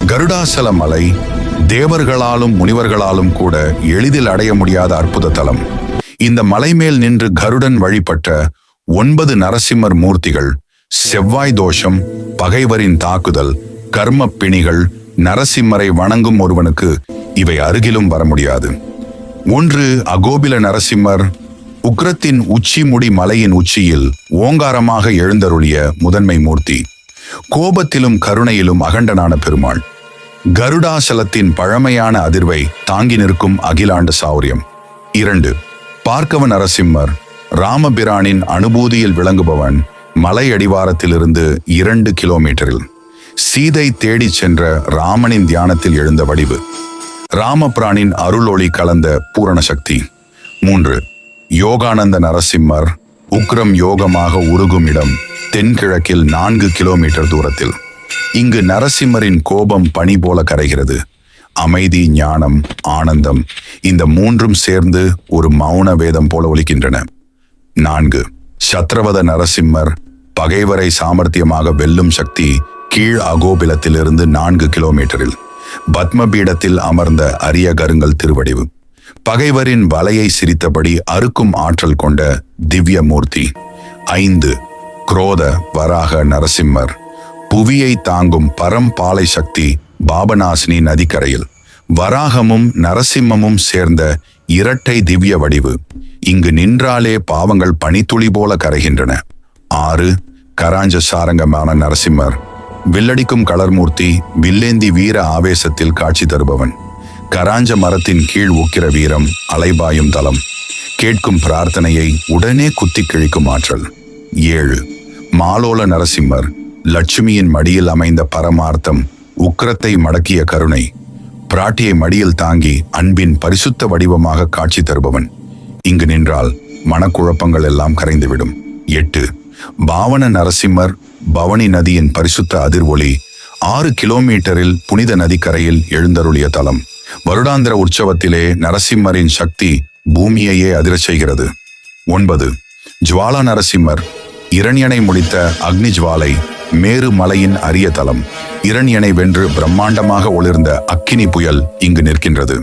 கருடாசல மலை தேவர்களாலும் முனிவர்களாலும் கூட எளிதில் அடைய முடியாத அற்புத தலம். இந்த மலை மேல் நின்று கருடன் வழிபட்ட 9 நரசிம்மர் மூர்த்திகள், செவ்வாய் தோஷம், பகைவரின் தாக்குதல், கர்ம பிணிகள், நரசிம்மரை வணங்கும் ஒருவனுக்கு இவை அருகிலும் வர முடியாது. 1. அகோபில நரசிம்மர். உக்ரத்தின் உச்சி முடி மலையின் உச்சியில் ஓங்காரமாக எழுந்தருளிய முதன்மை மூர்த்தி. கோபத்திலும் கருணையிலும் அகண்டனான பெருமாள். கருடாசலத்தின் பழமையான அதிர்வை தாங்கி நிற்கும் அகிலாண்டு சௌரியம். 2. பார்க்கவ நரசிம்மர். ராமபிரானின் அனுபூதியில் விளங்குபவன். மலை அடிவாரத்திலிருந்து 2 கிலோமீட்டரில் சீதை தேடிச் சென்ற ராமனின் தியானத்தில் எழுந்த வடிவு. ராமபிரானின் அருளொளி கலந்த பூரண சக்தி. 3. யோகானந்த நரசிம்மர். உக்ரம் யோகமாக உருகும் இடம் தென்கிழக்கில் 4 கிலோமீட்டர் தூரத்தில். இங்கு நரசிம்மரின் கோபம் பனி போல கரைகிறது. அமைதி, ஞானம், ஆனந்தம், இந்த 3ம் சேர்ந்து ஒரு மௌன வேதம் போல ஒலிக்கின்றன. 4. சத்ரவத நரசிம்மர். பகைவரை சாமர்த்தியமாக வெல்லும் சக்தி கீழ் அகோபிலத்திலிருந்து 4 கிலோமீட்டரில் பத்மபீடத்தில் அமர்ந்த அரிய கருங்கல் திருவடிவு. பகைவரின் வலையை சிரித்தபடி அறுக்கும் ஆற்றல் கொண்ட திவ்ய மூர்த்தி. 5. குரோத வராக நரசிம்மர். புவியை தாங்கும் பரம்பாலை சக்தி பாபநாசினி நதிக்கரையில். வராகமும் நரசிம்மமும் சேர்ந்த இரட்டை திவ்ய வடிவு. இங்கு நின்றாலே பாவங்கள் பனித்துளி போல கரைகின்றன. 6. கராஞ்ச சாரங்கமான நரசிம்மர். வில்லடிக்கும் கலர்மூர்த்தி, வில்லேந்தி வீர ஆவேசத்தில் காட்சி தருபவன். கராஞ்ச மரத்தின் கீழ் உக்கிர வீரம், அலைபாயும் தலம், கேட்கும் பிரார்த்தனையை உடனே குத்தி கிழிக்கும் ஆற்றல். 7. மாலோல நரசிம்மர். லட்சுமியின் மடியில் அமைந்த பரமார்த்தம், உக்கிரத்தை மடக்கிய கருணை. பிராட்டியை மடியில் தாங்கி அன்பின் பரிசுத்த வடிவமாக காட்சி தருபவன். இங்கு நின்றால் மனக்குழப்பங்கள் எல்லாம் கரைந்துவிடும். 8. பாவன நரசிம்மர். பவனி நதியின் பரிசுத்த அதிர்வொளி 6 கிலோமீட்டரில் புனித நதிக்கரையில் எழுந்தருளிய தலம். வருடாந்திர உற்சவத்திலே நரசிம்மரின் சக்தி பூமியையே அதிரச் செய்கிறது. 9. ஜுவாலா நரசிம்மர். இரண்யனை முடித்த அக்னி ஜுவாலை. மேரு மலையின் அரிய தலம். இரண்யனை வென்று பிரம்மாண்டமாக ஒளிர்ந்த அக்கினி புயல் இங்கு நிற்கின்றது.